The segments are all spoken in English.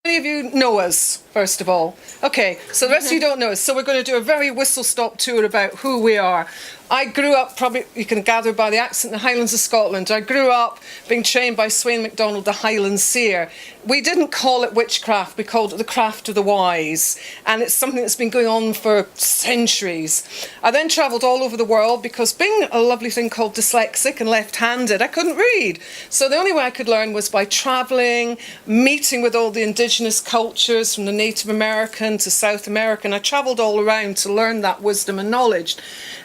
many of you know us, first of all? Okay, so the rest of you don't know us, so we're going to do a very whistle-stop tour about who we are. I grew up, probably you can gather by the accent, in the Highlands of Scotland. I grew up being trained by Swain MacDonald, the Highland seer. We didn't call it witchcraft, we called it the craft of the wise. And it's something that's been going on for centuries. I then travelled all over the world because being a lovely thing called dyslexic and left-handed, I couldn't read. So the only way I could learn was by travelling, meeting with all the indigenous cultures, from the Native American to South American. I travelled all around to learn that wisdom and knowledge.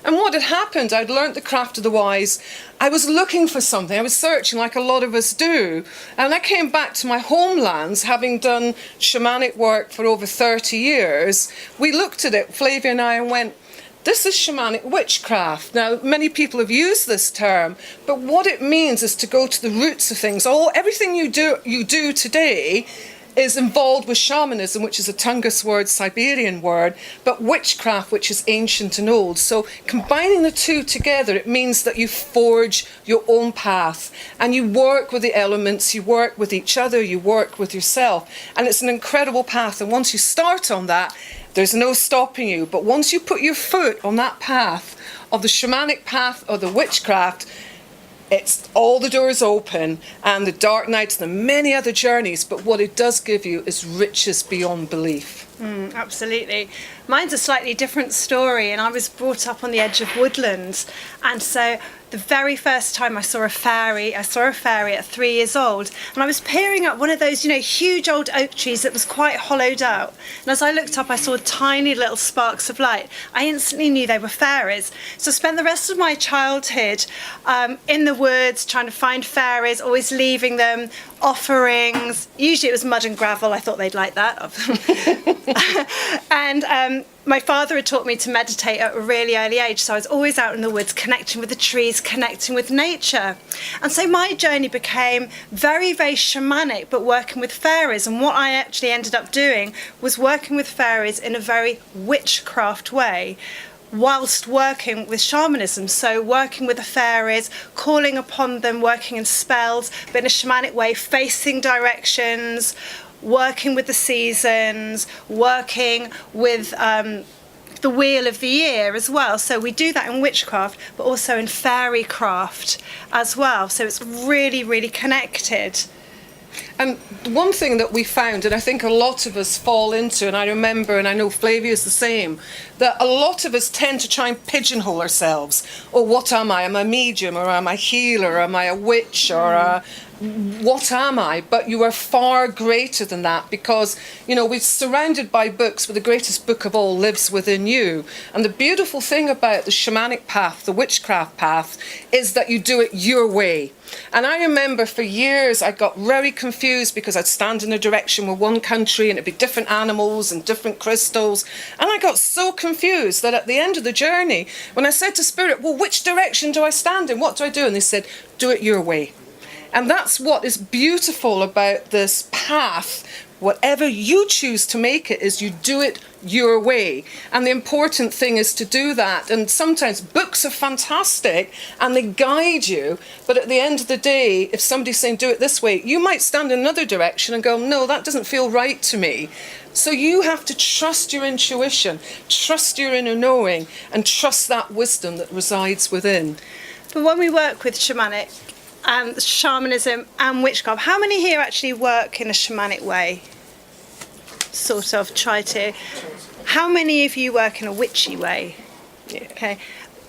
And what had happened, I'd learnt the craft of the wise. I was looking for something. I was searching like a lot of us do. And I came back to my homelands, having done shamanic work for over 30 years. We looked at it, Flavia and I, and went, this is shamanic witchcraft. Now, many people have used this term, but what it means is to go to the roots of things. Everything you do today is involved with shamanism, which is a Tungus word, Siberian word, but witchcraft, which is ancient and old. So combining the two together, it means that you forge your own path and you work with the elements, you work with each other, you work with yourself. And it's an incredible path. And once you start on that, there's no stopping you. But once you put your foot on that path of the shamanic path or the witchcraft, it's all the doors open, and the dark nights and the many other journeys, but what it does give you is riches beyond belief. Absolutely. Mine's a slightly different story, and I was brought up on the edge of woodlands, and so the very first time I saw a fairy at 3 years old, and I was peering up one of those, huge old oak trees that was quite hollowed out. And as I looked up, I saw tiny little sparks of light. I instantly knew they were fairies. So I spent the rest of my childhood in the woods trying to find fairies, always leaving them offerings. Usually it was mud and gravel. I thought they'd like that. And my father had taught me to meditate at a really early age, so I was always out in the woods connecting with the trees, connecting with nature. And so my journey became very, very shamanic, but working with fairies. And what I actually ended up doing was working with fairies in a very witchcraft way, whilst working with shamanism. So working with the fairies, calling upon them, working in spells, but in a shamanic way, facing directions, working with the seasons, working with the wheel of the year as well. So we do that in witchcraft, but also in fairy craft as well. So it's really, really connected. And one thing that we found, and I think a lot of us fall into, and I remember, and I know Flavia is the same, that a lot of us tend to try and pigeonhole ourselves. Oh, what am I? Am I a medium, or am I a healer, or am I a witch, or what am I? But you are far greater than that, because, we're surrounded by books, but the greatest book of all lives within you. And the beautiful thing about the shamanic path, the witchcraft path, is that you do it your way. And I remember for years I got very confused because I'd stand in a direction with one country and it'd be different animals and different crystals. And I got so confused that at the end of the journey, when I said to Spirit, well, which direction do I stand in? What do I do? And they said, do it your way. And that's what is beautiful about this path. Whatever you choose to make it is you do it your way. And the important thing is to do that. And sometimes books are fantastic and they guide you. But at the end of the day, if somebody's saying do it this way, you might stand in another direction and go, no, that doesn't feel right to me. So you have to trust your intuition, trust your inner knowing, and trust that wisdom that resides within. But when we work with shamanism and witchcraft, how many here actually work in a shamanic way? Sort of try to. How many of you work in a witchy way? Yeah. Okay.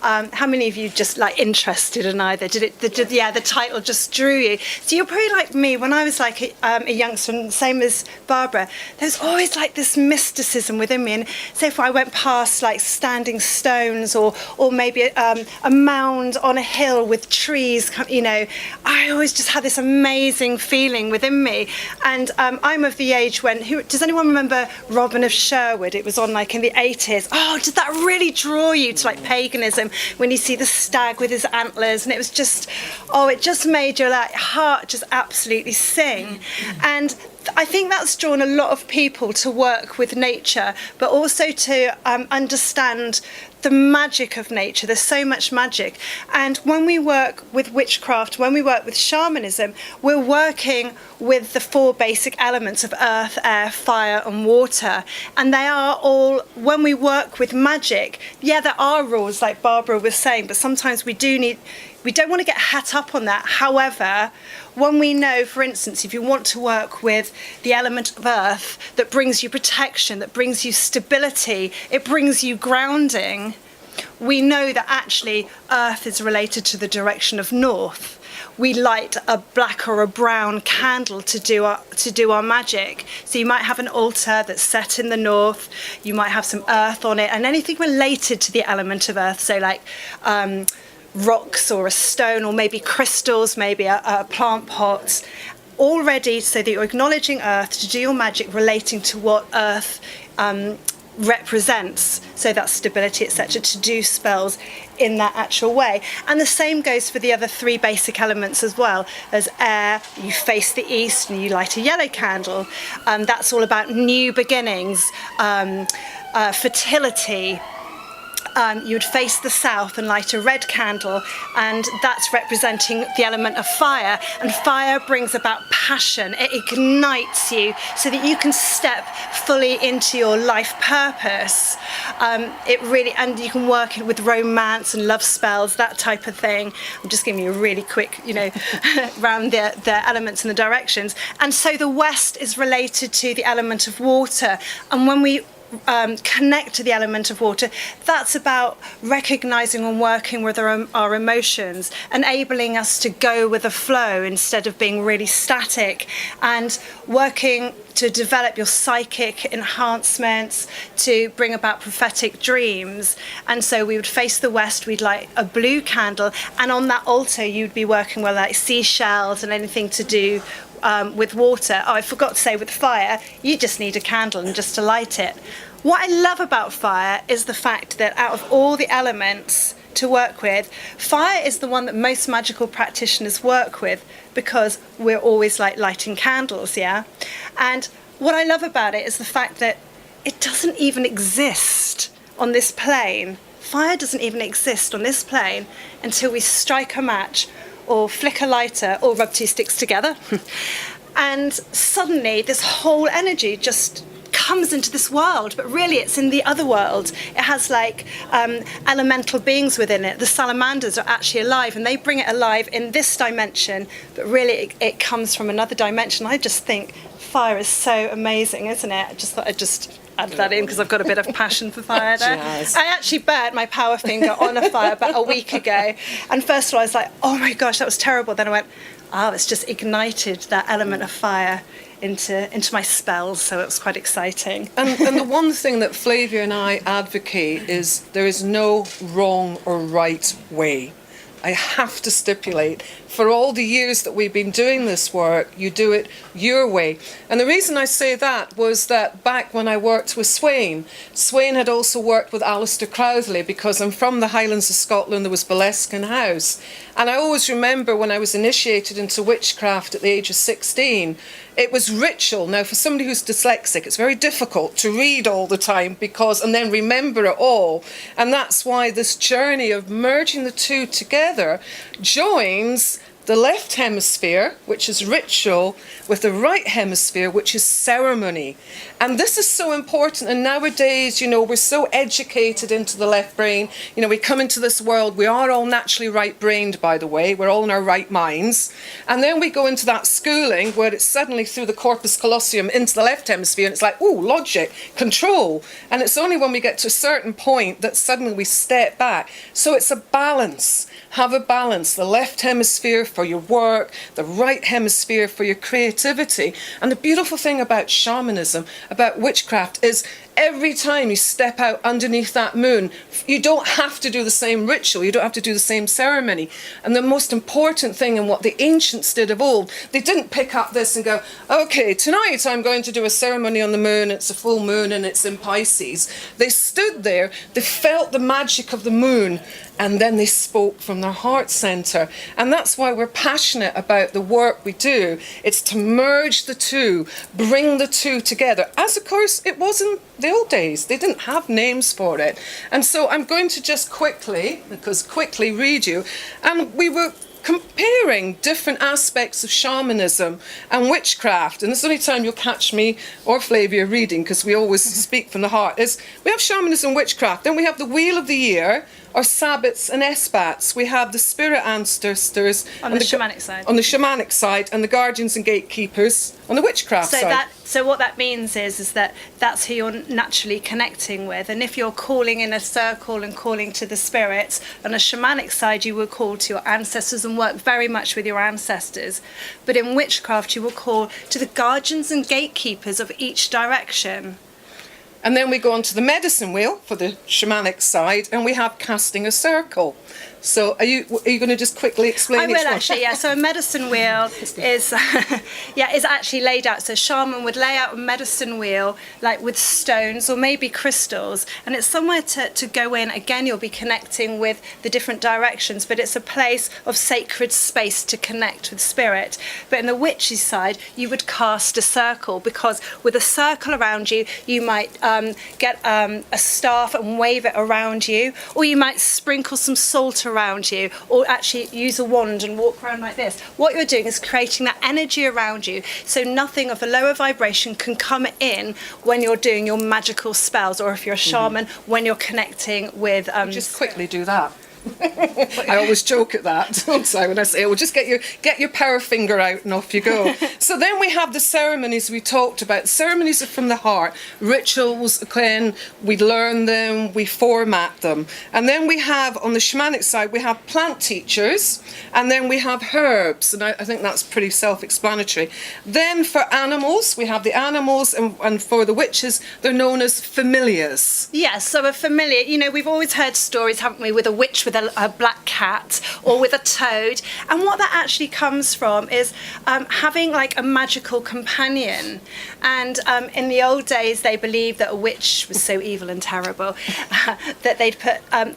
How many of you just interested in either? The title just drew you. So you're probably like me. When I was a youngster, and same as Barbara, there's always this mysticism within me. And say if I went past standing stones or maybe a mound on a hill with trees, I always just had this amazing feeling within me. And I'm of the age when, does anyone remember Robin of Sherwood? It was on in the 80s. Oh, did that really draw you to paganism? When you see the stag with his antlers, and it was just, it just made your heart just absolutely sing. And I think that's drawn a lot of people to work with nature, but also to understand the magic of nature. There's so much magic. And when we work with witchcraft, when we work with shamanism, we're working with the 4 basic elements of earth, air, fire, and water. And they are all, when we work with magic, yeah, there are rules, like Barbara was saying, but sometimes we don't want to get het up on that. However, when we know, for instance, if you want to work with the element of earth that brings you protection, that brings you stability, it brings you grounding, we know that actually earth is related to the direction of north. We light a black or a brown candle to do our magic. So you might have an altar that's set in the north, you might have some earth on it, and anything related to the element of earth, so like rocks or a stone, or maybe crystals, maybe a plant pot, all ready so that you're acknowledging earth to do your magic relating to what earth represents, so that's stability, etc., to do spells in that actual way. And the same goes for the other 3 basic elements as well. As air, you face the east and you light a yellow candle. That's all about new beginnings, fertility. You would face the south and light a red candle, and that's representing the element of fire. And fire brings about passion. It ignites you so that you can step fully into your life purpose. And you can work with romance and love spells, that type of thing. I'm just giving you a really quick, around the elements and the directions. And so the west is related to the element of water. And when we connect to the element of water, that's about recognizing and working with our emotions, enabling us to go with the flow instead of being really static, and working to develop your psychic enhancements, to bring about prophetic dreams. And so we would face the west, we'd light a blue candle, and on that altar you'd be working with like seashells and anything to do with water. Oh, I forgot to say, with fire, you just need a candle and just to light it. What I love about fire is the fact that out of all the elements to work with, fire is the one that most magical practitioners work with, because we're always like lighting candles, yeah? And what I love about it is the fact that it doesn't even exist on this plane. Fire doesn't even exist on this plane until we strike a match or flick a lighter or rub 2 sticks together. And suddenly this whole energy just comes into this world, but really it's in the other world. It has like elemental beings within it. The salamanders are actually alive, and they bring it alive in this dimension, but really it comes from another dimension. I just think fire is so amazing, isn't it? I just thought I'd just add that in because I've got a bit of passion for fire there. I actually burnt my power finger on a fire about a week ago, and first of all I was like, oh my gosh, that was terrible. Then I went, it's just ignited that element of fire into my spells, so it was quite exciting. And the one thing that Flavia and I advocate is there is no wrong or right way. I have to stipulate, for all the years that we've been doing this work, you do it your way. And the reason I say that was that back when I worked with Swain had also worked with Alistair Crowtherley, because I'm from the Highlands of Scotland. There was Boleskine House. And I always remember when I was initiated into witchcraft at the age of 16, it was ritual. Now, for somebody who's dyslexic, it's very difficult to read all the time and then remember it all. And that's why this journey of merging the two together joins the left hemisphere, which is ritual, with the right hemisphere, which is ceremony. And this is so important. And nowadays, we're so educated into the left brain. We come into this world, we are all naturally right-brained, by the way. We're all in our right minds. And then we go into that schooling where it's suddenly through the corpus callosum into the left hemisphere, and it's like, logic, control. And it's only when we get to a certain point that suddenly we step back. So it's a balance. Have a balance. The left hemisphere for your work, the right hemisphere for your creativity. And the beautiful thing about shamanism, about witchcraft, is every time you step out underneath that moon, you don't have to do the same ritual, you don't have to do the same ceremony. And the most important thing, and what the ancients did of old, they didn't pick up this and go, okay, tonight I'm going to do a ceremony on the moon, it's a full moon and it's in Pisces. They stood there, they felt the magic of the moon, and then they spoke from their heart center. And that's why we're passionate about the work we do. It's to merge the two, bring the two together. As of course it was in the old days. They didn't have names for it. And so I'm going to just quickly read you. And we were comparing different aspects of shamanism and witchcraft. And this is the only time you'll catch me or Flavia reading, because we always speak from the heart, is we have shamanism and witchcraft. Then we have the Wheel of the Year, or Sabbats and Esbats. We have the spirit ancestors on the shamanic side. On the shamanic side, and the guardians and gatekeepers on the witchcraft side. So what that means is that that's who you're naturally connecting with. And if you're calling in a circle and calling to the spirits, on a shamanic side you will call to your ancestors and work very much with your ancestors. But in witchcraft you will call to the guardians and gatekeepers of each direction. And then we go on to the medicine wheel for the shamanic side, and we have casting a circle. So are you going to just quickly explain I each will one? actually, yeah. So a medicine wheel is is actually laid out. So shaman would lay out a medicine wheel like with stones or maybe crystals, and it's somewhere to go in. Again, you'll be connecting with the different directions, but it's a place of sacred space to connect with spirit. But in the witch's side, you would cast a circle, because with a circle around you, you might get a staff and wave it around you, or you might sprinkle some salt around you, or actually use a wand and walk around like this. What you're doing is creating that energy around you, so nothing of a lower vibration can come in when you're doing your magical spells, or if you're a shaman, when you're connecting with just quickly do that. I always joke at that, don't I, when I say, well, just get your power finger out and off you go. So then we have the ceremonies we talked about. Ceremonies are from the heart. Rituals, again, we learn them, we format them. And then we have, on the shamanic side, we have plant teachers, and then we have herbs, and I think that's pretty self-explanatory. Then for animals, we have the animals, and for the witches, they're known as familiars. Yes, so a familiar, we've always heard stories, haven't we, with a witch with a black cat or with a toad, and what that actually comes from is having like a magical companion. And in the old days they believed that a witch was so evil and terrible that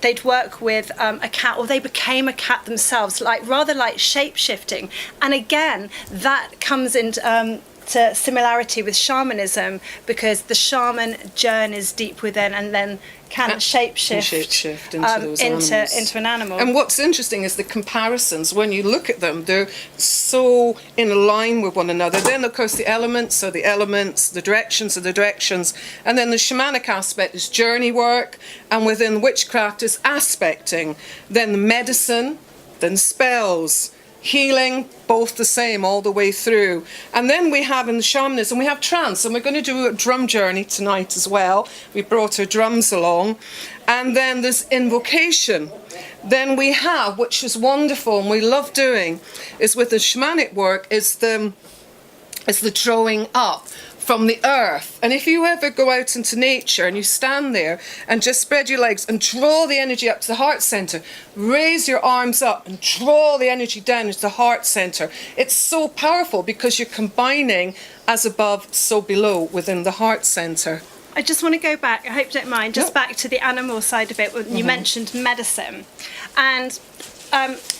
they'd work with a cat, or they became a cat themselves, rather like shape-shifting. And again, that comes into to similarity with shamanism, because the shaman journeys deep within and then can shapeshift into an animal. And what's interesting is the comparisons. When you look at them, they're so in line with one another. Then, of course, the elements are the elements, the directions are the directions. And then the shamanic aspect is journey work, and within witchcraft is aspecting. Then the medicine, then spells, healing, both the same all the way through. And then we have in the shamanism, we have trance, and we're going to do a drum journey tonight as well. We brought our drums along. And then there's invocation. Then we have, which is wonderful and we love doing, is with the shamanic work, is the drawing up from the earth. And if you ever go out into nature and you stand there and just spread your legs and draw the energy up to the heart center, raise your arms up and draw the energy down into the heart center, it's so powerful, because you're combining as above, so below within the heart center. I just want to go back, I hope you don't mind, just back to the animal side of it when you mentioned medicine. And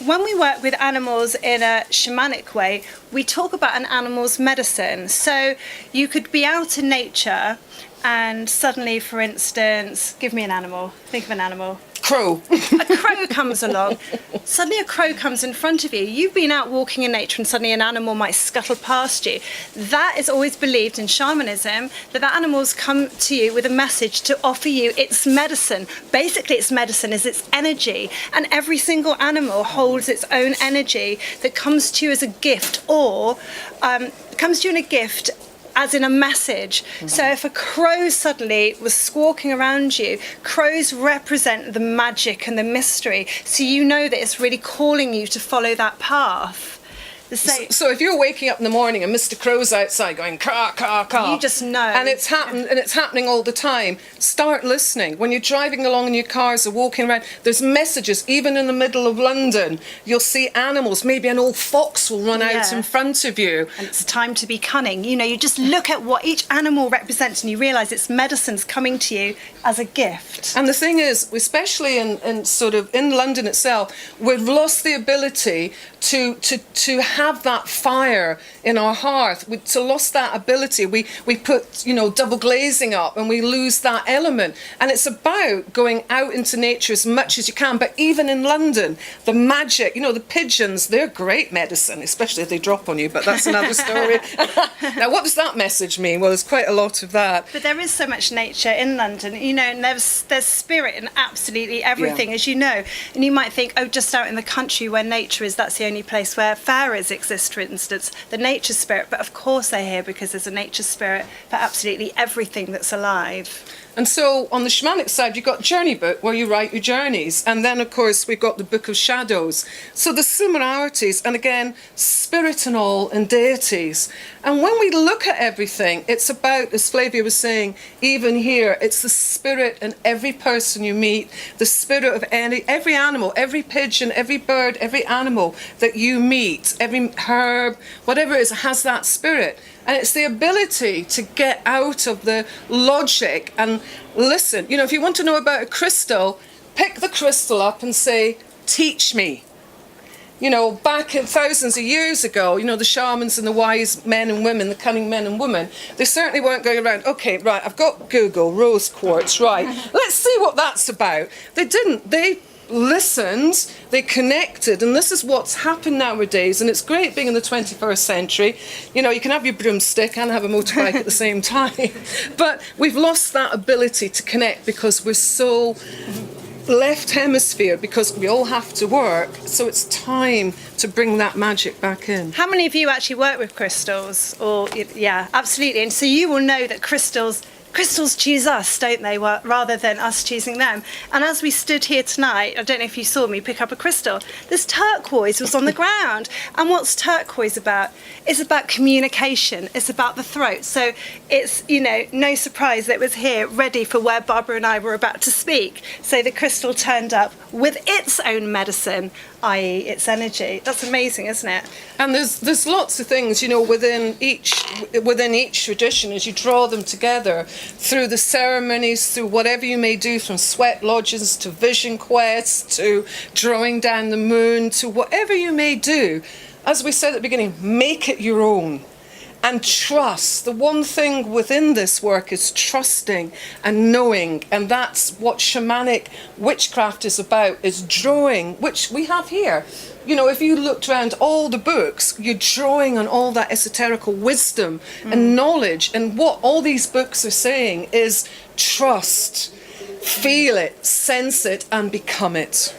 when we work with animals in a shamanic way, we talk about an animal's medicine. So you could be out in nature and suddenly, for instance, give me an animal, think of an animal. Crow. A crow comes along. Suddenly a crow comes in front of you. You've been out walking in nature and suddenly an animal might scuttle past you. That is always believed in shamanism, that animals come to you with a message to offer you its medicine. Basically, its medicine is its energy, and every single animal holds its own energy that comes to you as a gift, or comes to you in a gift as in a message. So if a crow suddenly was squawking around you, crows represent the magic and the mystery. So you know that it's really calling you to follow that path. The same. So if you're waking up in the morning and Mr. Crow's outside going caw, caw, caw, You just know. and it's happening all the time, start listening. When you're driving along in your cars or walking around, there's messages. Even in the middle of London, you'll see animals. Maybe an old fox will run out in front of you. And it's time to be cunning. You know, you just look at what each animal represents and you realise it's medicines coming to you as a gift. And the thing is, especially in sort of in London itself, we've lost the ability to have that fire in our hearth. We lost that ability. We put, you know, double glazing up and we lose that element. And it's about going out into nature as much as you can. But even in London, the magic, you know, the pigeons, they're great medicine, especially if they drop on you, but that's another story. Now, what does that message mean? Well, there's quite a lot of that. But there is so much nature in London, you know, and there's spirit in absolutely everything, as you know. And you might think, oh, just out in the country where nature is, that's the only place where fairies exist, for instance, the nature spirit. But of course they're here because there's a nature spirit for absolutely everything that's alive. And so on the shamanic side, you've got journey book where you write your journeys. And then, of course, we've got the Book of Shadows. So the similarities, and again, spirit and all, and deities. And when we look at everything, it's about, as Flavia was saying, even here, it's the spirit in every person you meet, the spirit of every animal, every pigeon, every bird, every animal that you meet, every herb, whatever it is, has that spirit. And it's the ability to get out of the logic and listen. You know, if you want to know about a crystal, pick the crystal up and say, teach me. You know, back in thousands of years ago, you know, the shamans and the wise men and women, the cunning men and women, they certainly weren't going around, okay, right, I've got Google, rose quartz, right, let's see what that's about. They didn't. They listened, they connected, and this is what's happened nowadays. And it's great being in the 21st century. You know, you can have your broomstick and have a motorbike at the same time. But we've lost that ability to connect because we're so left hemisphere, because we all have to work. So it's time to bring that magic back in. How many of you actually work with crystals? Or yeah, absolutely. And so you will know that crystals choose us, don't they, rather than us choosing them. And as we stood here tonight, I don't know if you saw me pick up a crystal, this turquoise was on the ground. And what's turquoise about? It's about communication. It's about the throat. So it's, you know, no surprise that it was here ready for where Barbara and I were about to speak. So the crystal turned up with its own medicine, i.e. its energy. That's amazing, isn't it? And there's lots of things, you know, within each tradition, as you draw them together through the ceremonies, through whatever you may do, from sweat lodges to vision quests to drawing down the moon to whatever you may do. As we said at the beginning, make it your own. And trust. The one thing within this work is trusting and knowing. And that's what shamanic witchcraft is about, is drawing, which we have here. You know, if you looked around all the books, you're drawing on all that esoterical wisdom and knowledge. And what all these books are saying is trust, feel it, sense it, and become it.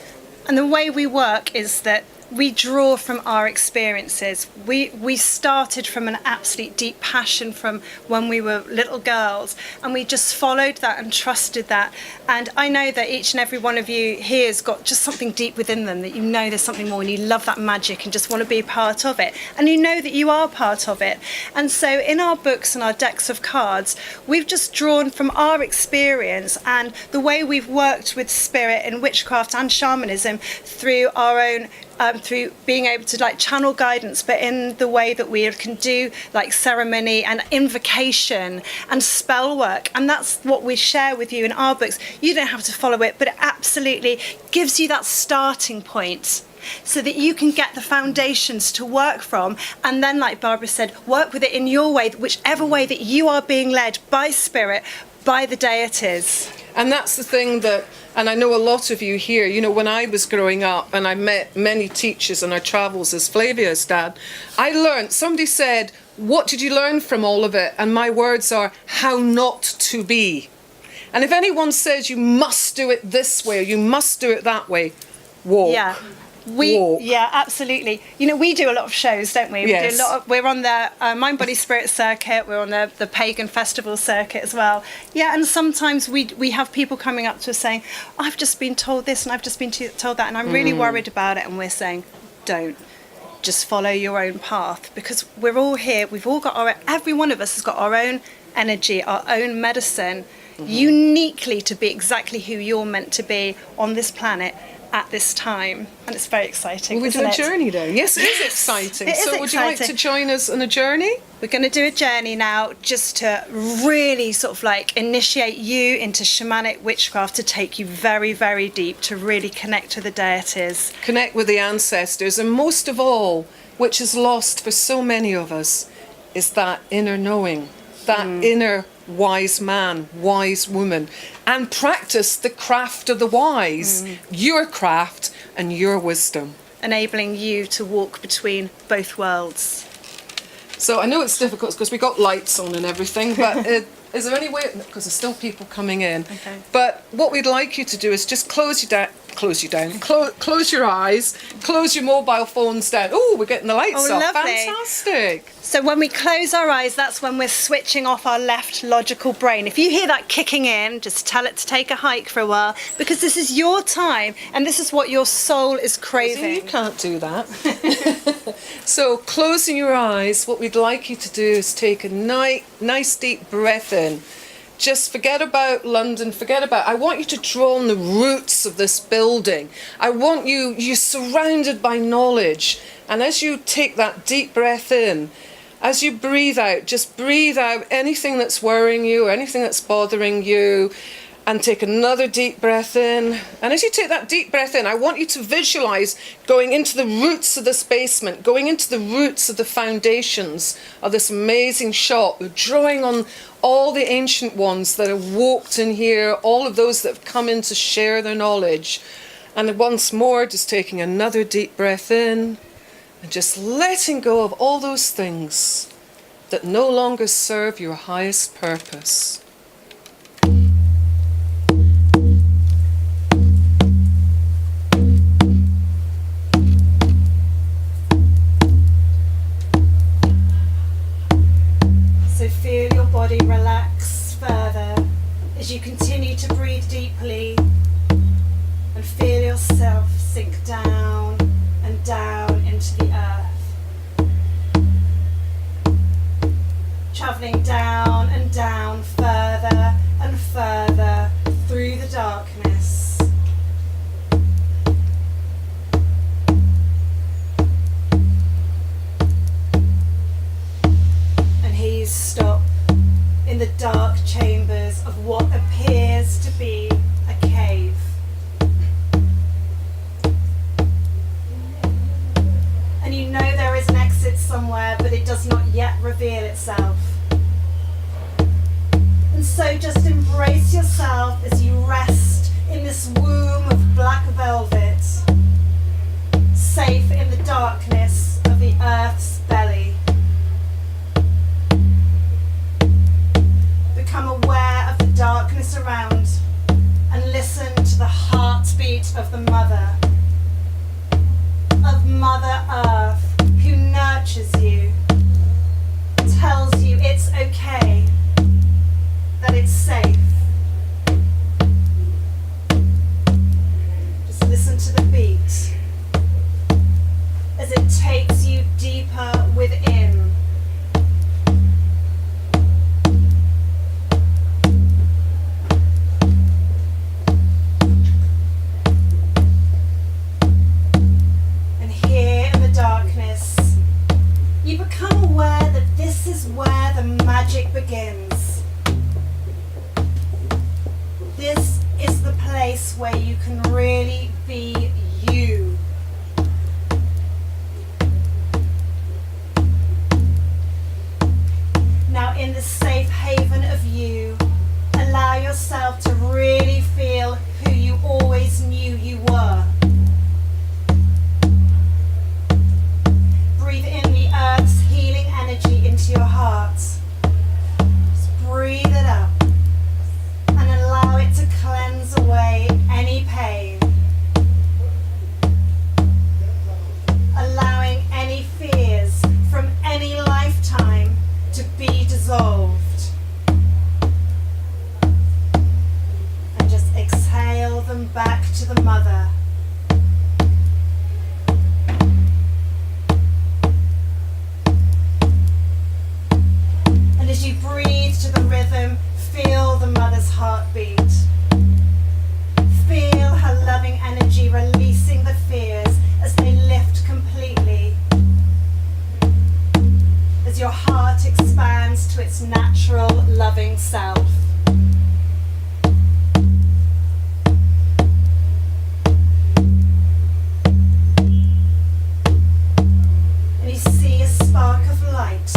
And the way we work is that we draw from our experiences. We started from an absolute deep passion from when we were little girls, and we just followed that and trusted that. And I know that each and every one of you here has got just something deep within them, that you know there's something more and you love that magic and just want to be a part of it. And you know that you are part of it. And so in our books and our decks of cards, we've just drawn from our experience and the way we've worked with spirit and witchcraft and shamanism through our own through being able to like channel guidance, but in the way that we can do like ceremony and invocation and spell work. And that's what we share with you in our books. You don't have to follow it, but it absolutely gives you that starting point so that you can get the foundations to work from. And then, like Barbara said, work with it in your way, whichever way that you are being led by spirit, by the deities. And that's the thing that, and I know a lot of you here, you know, when I was growing up and I met many teachers on our travels as Flavia's dad, I learned, somebody said, what did you learn from all of it? And my words are, how not to be. And if anyone says you must do it this way or you must do it that way, walk. Yeah. Walk. Yeah, absolutely. You know, we do a lot of shows, don't we? Yes. We do a lot of, we're on the Mind, Body, Spirit circuit. We're on the pagan festival circuit as well. Yeah, and sometimes we have people coming up to us saying, I've just been told this and I've just been told that and I'm really worried about it. And we're saying, don't. just follow your own path, because we're all here. We've all got every one of us has got our own energy, our own medicine, uniquely to be exactly who you're meant to be on this planet at this time. And it's very exciting. Well, we're isn't doing a it? journey now. Yes, it is exciting. It is so would you like to exciting. join us on a journey? We're going to do a journey now just to really sort of like initiate you into shamanic witchcraft, to take you very, very deep, to really connect to the deities. Connect with the ancestors, and most of all, which is lost for so many of us, is that inner knowing, that inner wise man, wise woman, and practice the craft of the wise, your craft and your wisdom. Enabling you to walk between both worlds. So I know it's difficult because we got lights on and everything, but is there any way, because there's still people coming in, but what we'd like you to do is just close your eyes, close your mobile phones down. Oh, we're getting the lights off. Lovely. Fantastic. So when we close our eyes, that's when we're switching off our left logical brain. If you hear that kicking in, just tell it to take a hike for a while, because this is your time and this is what your soul is craving. You can't do that. So closing your eyes, what we'd like you to do is take a nice deep breath in. Just forget about London, I want you to draw on the roots of this building. I want you're surrounded by knowledge. And as you take that deep breath in, as you breathe out, just breathe out anything that's worrying you, or anything that's bothering you, and take another deep breath in. And as you take that deep breath in, I want you to visualize going into the roots of this basement, going into the roots of the foundations of this amazing shop, drawing on all the ancient ones that have walked in here, all of those that have come in to share their knowledge. And once more, just taking another deep breath in, and just letting go of all those things that no longer serve your highest purpose. So feel your body relax further as you continue to breathe deeply, and feel yourself sink down and down into the earth. Travelling down and down, further and further through the darkness. And here you stop in the dark chambers of what appears to be a cave. And you know there is an exit somewhere, but it does not yet reveal itself. And so just embrace yourself as you rest in this womb of black velvet, safe in the darkness of the earth's belly. Become aware of the darkness around and listen to the heartbeat of the mother, of Mother Earth, who nurtures you, tells you it's okay, that it's safe. Just listen to the beat as it takes you deeper within. You become aware that this is where the magic begins. This is the place where you can really be you. Now, in the safe haven of you, allow yourself to really feel who you always knew you were. Breathe in the earth's healing energy into your heart. Just breathe it up and allow it to cleanse away any pain. Allowing any fears from any lifetime to be dissolved. And just exhale them back to the mother. self. And you see a spark of light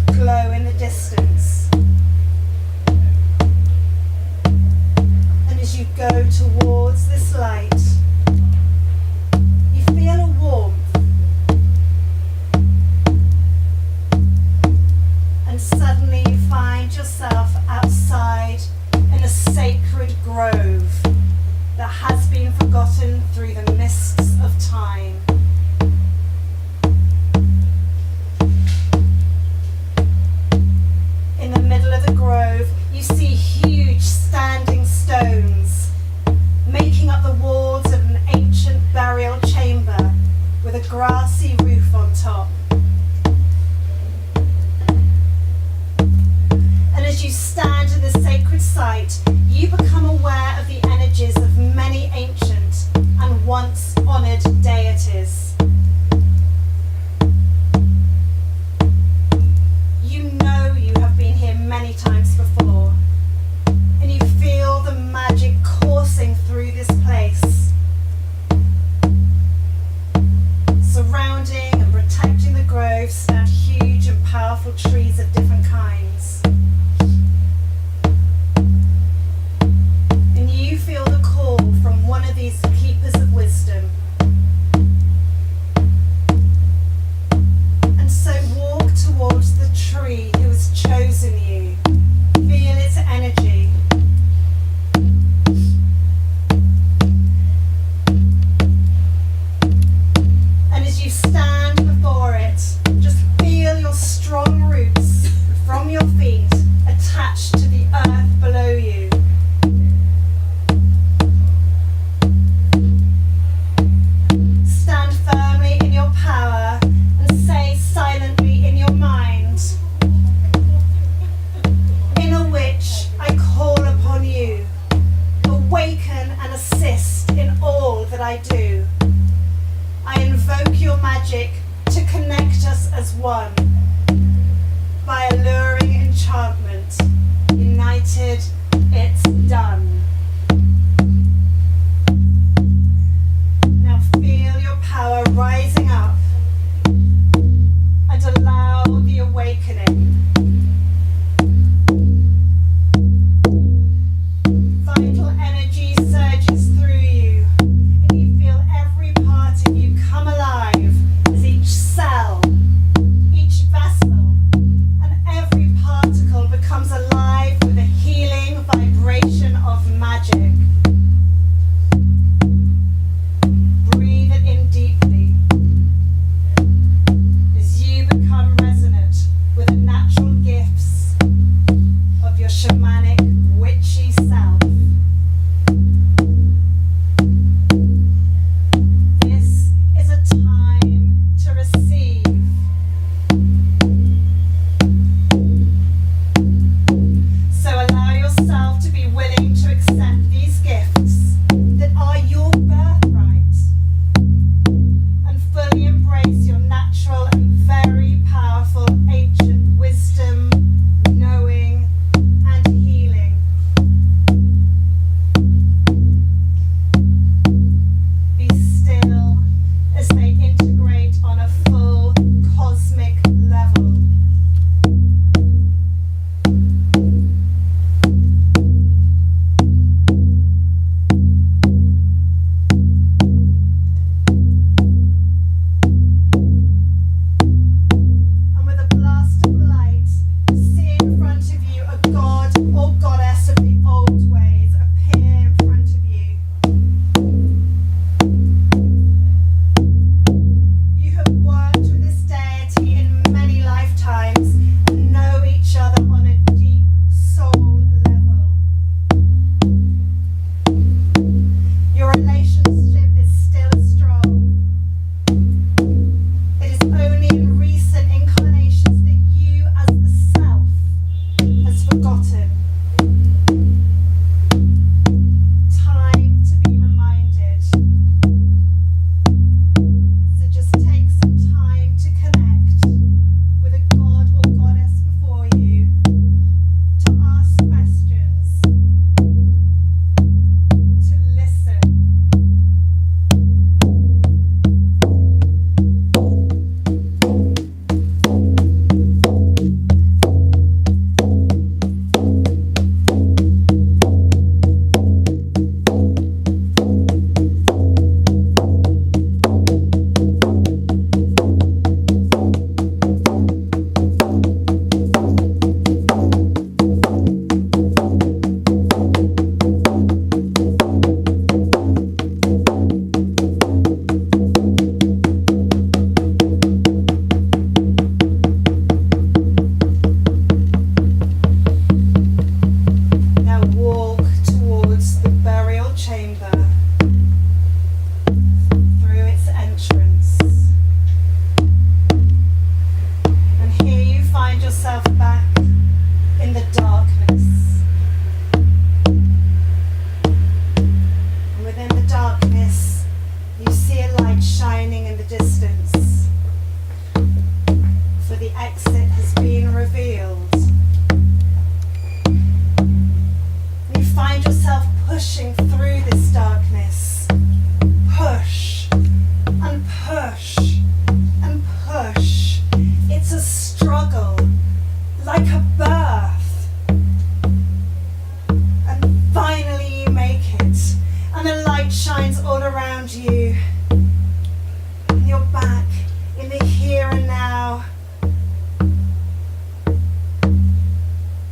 glow in the distance. And as you go towards this light, you feel a warmth. And suddenly you find yourself outside in a sacred grove that has been forgotten through the mists of time. In the middle of the grove, you see huge standing stones making up the walls of an ancient burial chamber with a grassy roof on top. And as you stand in this sacred site, you become aware of the energies of many ancient and once honoured deities. You know you have been here many times before, and you feel the magic coursing through this place, surrounding and protecting the grove stand huge and powerful trees of different kinds. And you feel the call from one of these keepers of wisdom. And so walk towards the tree who has chosen you. Feel its energy. And as you stand before it, just feel your strong roots from your feet attached to the earth below you. Stand firmly in your power and say silently in your mind, "Inner witch, I call upon you. Awaken and assist in all that I do. I invoke your magic to connect us as one. By alluring enchantment, united, it's done." Now feel your power rising up and allow the awakening. Vital energy surges through you, and you feel every part of you come alive as each cell, each vessel, and every particle becomes alive with a healing vibration of magic. Breathe it in deeply as you become resonant with the natural gifts of your shamanic, witchy self. This is a time to receive. So allow yourself to be willing to accept these gifts that are your birthright and fully embrace your natural and very powerful ancient wisdom, knowing, and healing. Be still as they integrate on a full cosmic level. And with a blast of light, see in front of you a god or goddess of the old ways appear in front of you. You have worked with this deity in many lifetimes and know each other on a deep soul level. Your relationship is still strong. It is only in recent incarnations that you as the self has forgotten. pushing through this darkness. Push and push and push. It's a struggle, like a birth. And finally you make it, and the light shines all around you. And you're back in the here and now.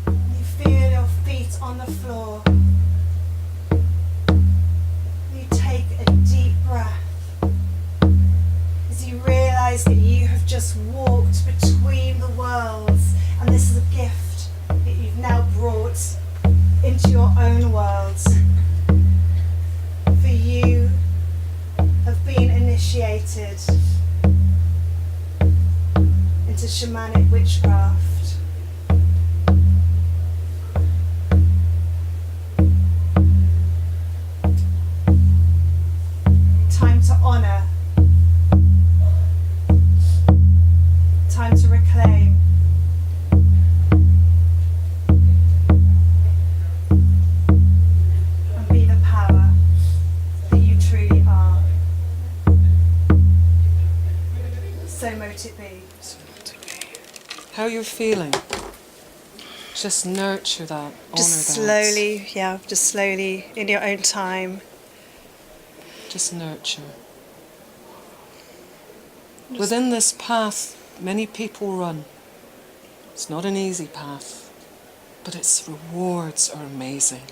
You feel your feet on the floor. You take a deep breath as you realise that you have just walked between the worlds, and this is a gift that you've now brought into your own world. For you have been initiated into shamanic witchcraft. Time to honour. Time to reclaim. And be the power that you truly are. So mote it be. How you're feeling? Just nurture that, honour Just that. slowly, in your own time. Just nurture. Within this path, many people run. It's not an easy path, but its rewards are amazing.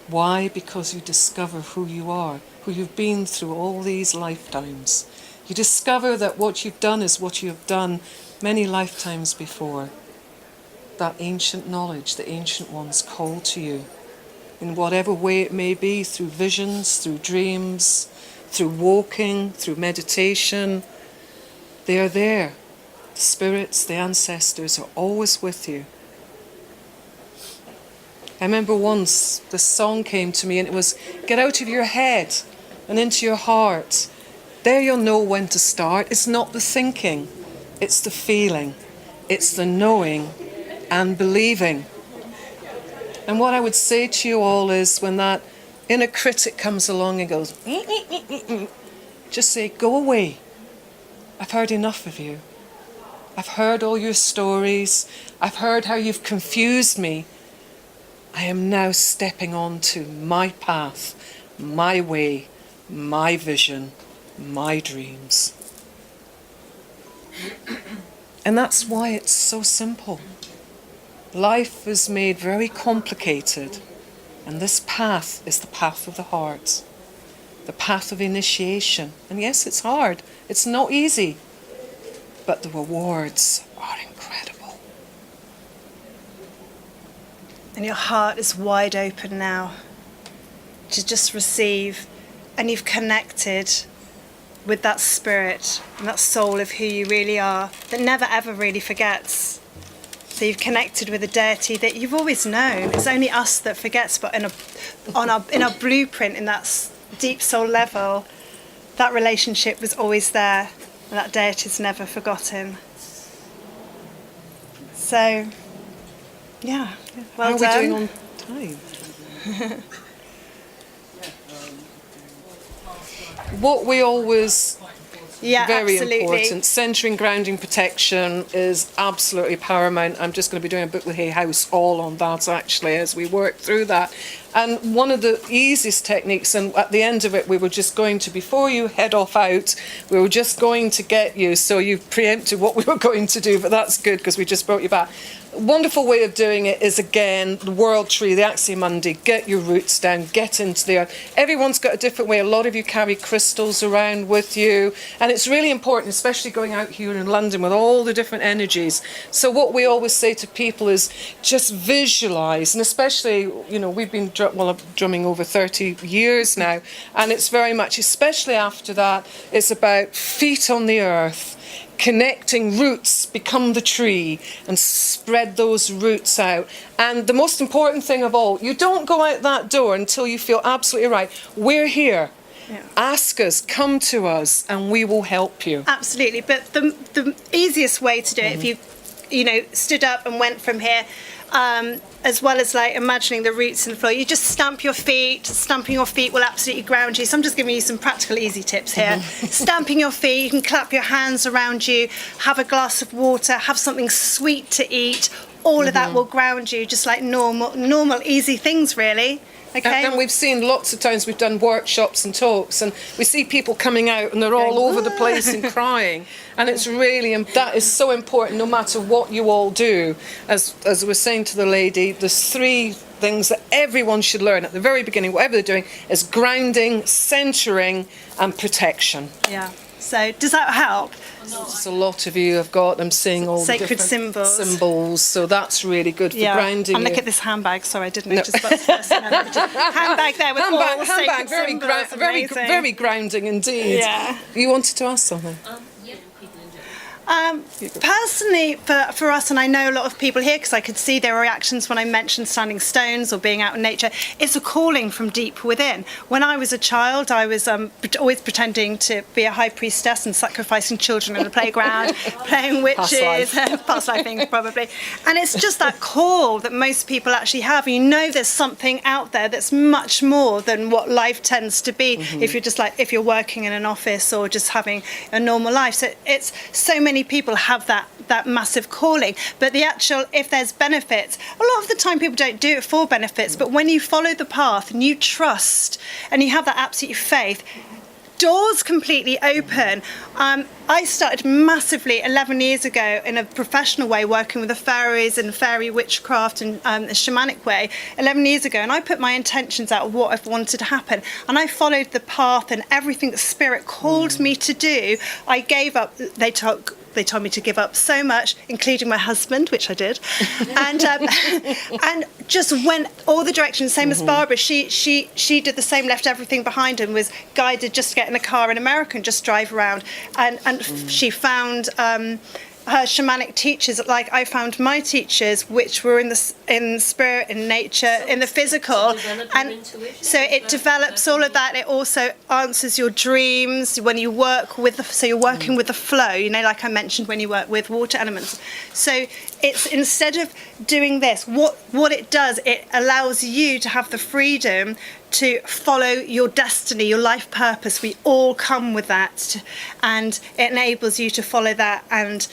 Why? Because you discover who you are, who you've been through all these lifetimes. You discover that what you've done is what you have done many lifetimes before. That ancient knowledge, the ancient ones call to you in whatever way it may be, through visions, through dreams, through walking, through meditation. They are there. The spirits, the ancestors are always with you. I remember once this song came to me and it was, get out of your head and into your heart. There you'll know when to start. It's not the thinking, it's the feeling, it's the knowing and believing. And what I would say to you all is when that inner critic comes along and goes, just say, go away. I've heard enough of you. I've heard all your stories. I've heard how you've confused me. I am now stepping on to my path, my way, my vision, my dreams. And that's why it's so simple. Life is made very complicated, and this path is the path of the heart, the path of initiation. And yes, it's hard, it's not easy, but the rewards are incredible. And your heart is wide open now to just receive, and you've connected with that spirit and that soul of who you really are that never ever really forgets. So you've connected with a deity that you've always known. It's only us that forgets, but in our blueprint, in that deep soul level, that relationship was always there, and that deity's never forgotten. So, yeah, well done. How are we doing on time? What we always... very absolutely important. Centering, grounding, protection is absolutely paramount. I'm just going to be doing a book with Hay House all on that actually as we work through that. And one of the easiest techniques, and at the end of it we were just going to, before you head off out, we were just going to get you, so you've preempted what we were going to do, but that's good because we just brought you back. A wonderful way of doing it is, again, the world tree, the Aximundi. Get your roots down, get into the earth. Everyone's got a different way. A lot of you carry crystals around with you, and it's really important, especially going out here in London with all the different energies. So what we always say to people is just visualise, and especially, you know, we've been drumming over 30 years now, and it's very much, especially after that, it's about feet on the earth, connecting roots, become the tree, and spread those roots out. And the most important thing of all, you don't go out that door until you feel absolutely right. We're here. Yeah. Ask us, come to us, and we will help you. Absolutely, but the easiest way to do it, if you stood up and went from here, as well as like imagining the roots in the floor. You just stamp your feet. Stamping your feet will absolutely ground you. So I'm just giving you some practical, easy tips here. Stamping your feet, you can clap your hands around you, have a glass of water, have something sweet to eat. All of that will ground you, just like normal, easy things, really. Okay. And we've seen lots of times, we've done workshops and talks, and we see people coming out and they're all over the place and crying. And it's really, that is so important, no matter what you all do. As I was saying to the lady, there's 3 things that everyone should learn at the very beginning, whatever they're doing, is grounding, centering, and protection. Yeah. So does that help? There's a lot of you have got, I'm seeing all Sacred the different symbols. so that's really good for grounding. And look at this handbag. Sorry, I didn't notice that first. Handbag there with all sacred symbols. Very grounding indeed. Yeah. You wanted to ask something? Personally, for us, and I know a lot of people here, because I could see their reactions when I mentioned standing stones or being out in nature, it's a calling from deep within. When I was a child, I was always pretending to be a high priestess and sacrificing children in the playground, playing witches, past life things probably. And it's just that call that most people actually have. You know there's something out there that's much more than what life tends to be if you're working in an office or just having a normal life. So it's so many people have that massive calling, but if there's benefits, a lot of the time people don't do it for benefits, but when you follow the path and you trust and you have that absolute faith, doors completely open. I started massively 11 years ago in a professional way, working with the fairies and fairy witchcraft and the shamanic way 11 years ago, and I put my intentions out of what I wanted to happen, and I followed the path, and everything that spirit called me to do, I gave up. They told me to give up so much, including my husband, which I did, and just went all the directions. Same as Barbara, she did the same, left everything behind and was guided just to get in a car in America and just drive around. And she found her shamanic teachers, like I found my teachers, which were in spirit, in nature, in the physical, and so it develops all of that. It also answers your dreams when you work with so you're working with the flow, like I mentioned, when you work with water elements. So it's, instead of doing this, what it does, it allows you to have the freedom to follow your destiny, your life purpose. We all come with that, and it enables you to follow that, and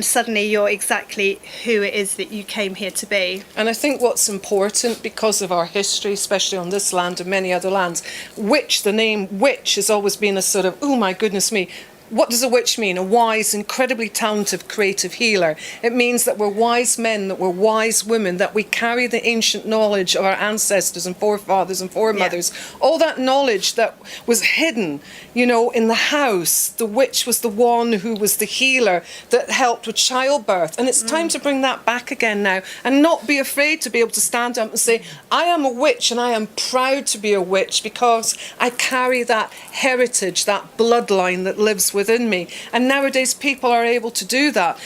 suddenly you're exactly who it is that you came here to be. And I think what's important, because of our history, especially on this land and many other lands, the name witch has always been a sort of, oh my goodness me, what does a witch mean? A wise, incredibly talented, creative healer. It means that we're wise men, that we're wise women, that we carry the ancient knowledge of our ancestors and forefathers and foremothers. Yeah. All that knowledge that was hidden, in the house. The witch was the one who was the healer that helped with childbirth. And it's time to bring that back again now, and not be afraid to be able to stand up and say, I am a witch, and I am proud to be a witch because I carry that heritage, that bloodline that lives within me. And nowadays people are able to do that.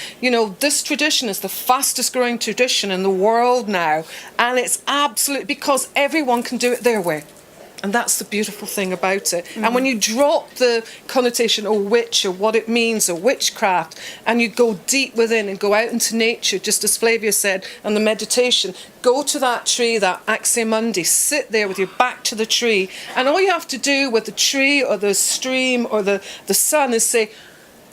This tradition is the fastest growing tradition in the world now, and it's absolutely because everyone can do it their way. And that's the beautiful thing about it. And when you drop the connotation of witch or what it means, or witchcraft, and you go deep within and go out into nature, just as Flavia said, and the meditation, go to that tree, that Aximundi, sit there with your back to the tree, and all you have to do with the tree or the stream or the sun is say,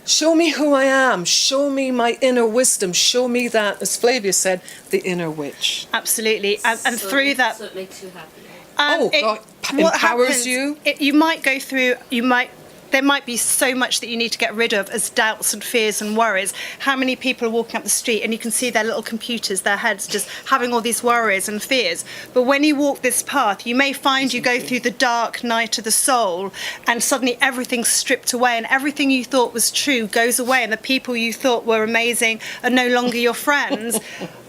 show me who I am, show me my inner wisdom, show me that, as Flavia said, the inner witch. Absolutely. And through that... So it makes you happy. God, empowers you. You might go through, there might be so much that you need to get rid of as doubts and fears and worries. How many people are walking up the street and you can see their little computers, their heads just having all these worries and fears. But when you walk this path, you may find you go through the dark night of the soul, and suddenly everything's stripped away, and everything you thought was true goes away, and the people you thought were amazing are no longer your friends.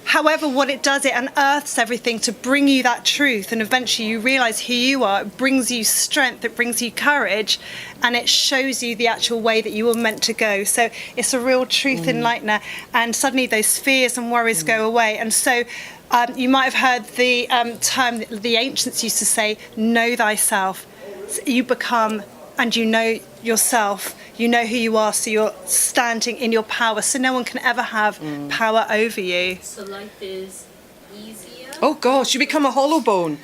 However, what it does, it unearths everything to bring you that truth, and eventually you realise who you are. It brings you strength, it brings you courage, and it shows you the actual way that you were meant to go. So it's a real truth enlightener, and suddenly those fears and worries go away. And so you might have heard the term the ancients used to say, know thyself. So you become, and you know yourself, you know who you are, so you're standing in your power, so no one can ever have power over you. So life is Oh gosh, you become a hollow bone.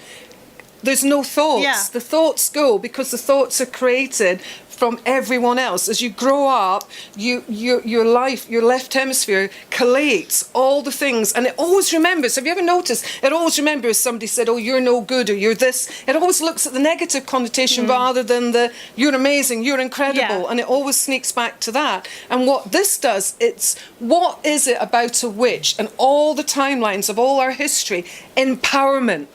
There's no thoughts. Yeah. The thoughts go because the thoughts are created from everyone else. As you grow up, your left hemisphere collates all the things, and it always remembers. Have you ever noticed? It always remembers somebody said, "Oh, you're no good," or "You're this." It always looks at the negative connotation rather than the "You're amazing," "You're incredible," Yeah. and it always sneaks back to that. And what this does, it's what is it about a witch and all the timelines of all our history? Empowerment.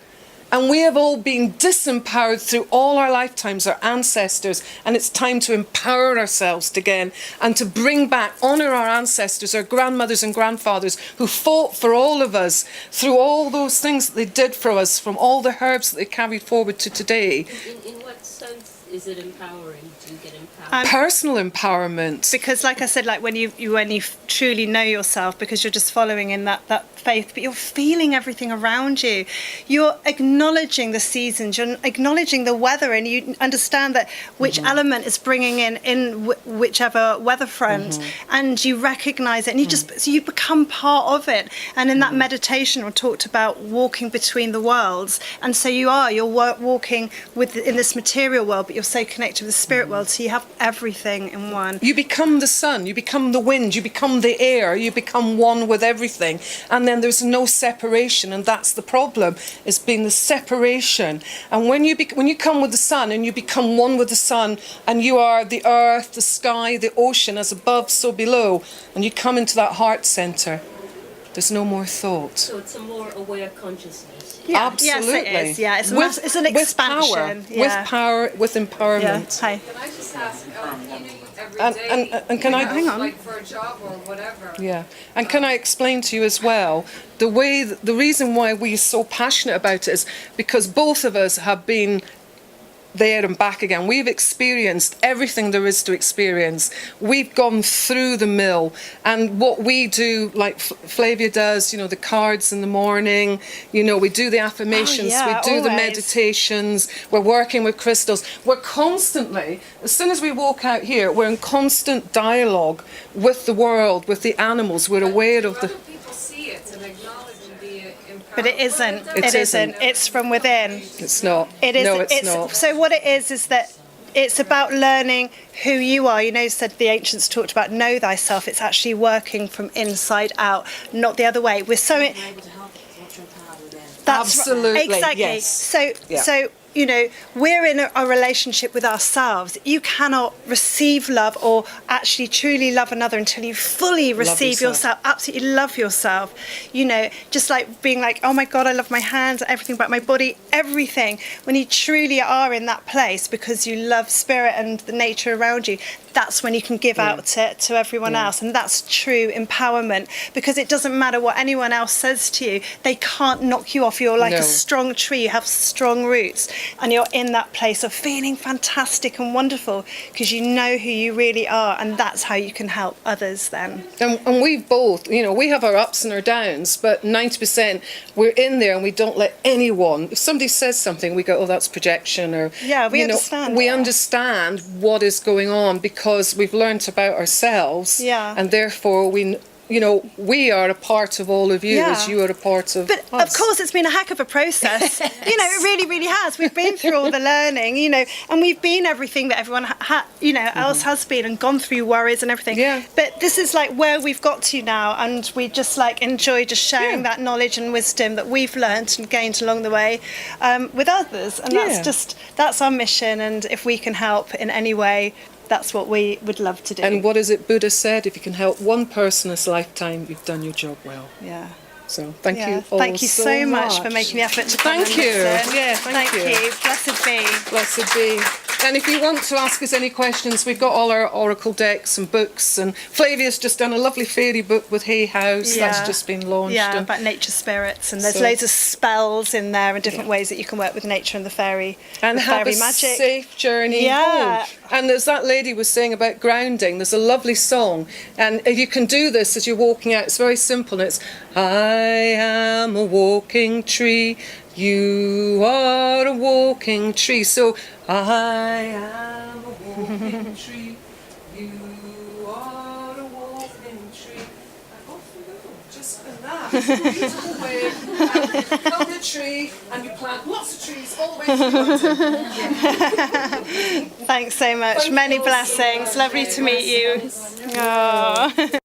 And we have all been disempowered through all our lifetimes, our ancestors, and it's time to empower ourselves again and to bring back, honour our ancestors, our grandmothers and grandfathers who fought for all of us through all those things that they did for us, from all the herbs that they carried forward to today. In what sense is it empowering? Do you get empowered? Personal empowerment. Because, like I said, like when you truly know yourself, because you're just following in that faith, but you're feeling everything around you. You're acknowledging the seasons. You're acknowledging the weather, and you understand that which element is bringing in whichever weather front, and you recognise it, and you just so you become part of it. And in that meditation, we talked about walking between the worlds, and so you're walking in this material world, but you're so connected with the spirit world. So you have everything in one. You become the sun, you become the wind, you become the air, you become one with everything, and then there's no separation, and that's the problem, is being the separation. And when you come with the sun and you become one with the sun, and you are the earth, the sky, the ocean, as above so below, and you come into that heart centre, there's no more thought. So it's a more aware consciousness. Yeah. Absolutely. Yes, it is. Yeah, it's an expansion. With power, with empowerment. Yeah. Hi. Can I just ask, every And- day, and can I- Hang on. like for a job or whatever? Yeah, and can I explain to you as well, the reason why we're so passionate about it is because both of us have been there and back again. We've experienced everything there is to experience. We've gone through the mill, and what we do, like Flavia does, the cards in the morning, we do the affirmations, yeah, we do the always. meditations, we're working with crystals. We're constantly, as soon as we walk out here, we're in constant dialogue with the world, with the animals. We're aware of Do the... other people see it and acknowledge and be empowered? But it isn't. by It isn't. isn't. It's from within. It's not. It is. No, it's not. So what it is that it's about learning who you are. Said the ancients talked about know thyself. It's actually working from inside out, not the other way. We're so. That's Absolutely, exactly. yes. So we're in a relationship with ourselves. You cannot receive love or actually truly love another until you fully receive yourself, absolutely love yourself. Just like being like, oh my God, I love my hands, everything about my body, everything. When you truly are in that place because you love spirit and the nature around you, that's when you can give out to everyone else. And that's true empowerment, because it doesn't matter what anyone else says to you. They can't knock you off. You're like a strong tree. You have strong roots, and you're in that place of feeling fantastic and wonderful because you know who you really are, and that's how you can help others then. And we've both, we have our ups and our downs, but 90% we're in there and we don't let anyone, if somebody says something, we go, oh, that's projection, or, We understand. we understand what is going on because we've learnt about ourselves. Yeah. And therefore we are a part of all of you as you are a part of But us. of course, it's been a heck of a process. It really, really has. We've been through all the learning, and we've been everything that everyone else has been, and gone through worries and everything. Yeah. But this is like where we've got to now, and we just enjoy just sharing that knowledge and wisdom that we've learnt and gained along the way with others, and that's our mission. And if we can help in any way, that's what we would love to do. And what is it Buddha said? If you can help one person this lifetime, you've done your job well. Yeah. So thank you all Thank you so much for making the effort to come Thank and you. listen. Yeah, thank you. Blessed be. Blessed be. And if you want to ask us any questions, we've got all our oracle decks and books. And Flavia's just done a lovely fairy book with Hay House. Yeah. That's just been launched. Yeah, And about nature spirits, and there's So- loads of spells in there and different ways that you can work with nature and the fairy, and the have fairy a magic. safe journey Yeah. home. And as that lady was saying about grounding, there's a lovely song. And you can do this as you're walking out. It's very simple. It's, I am a walking tree. You are a walking tree. So, I am a walking tree. You are a walking tree. And off we go. Just gorgeous, and that is a beautiful way. And you cut the tree, and you plant lots of trees all the way through London. Thanks so much. Thank Many you all so blessings. much. Lovely to meet you. Aww.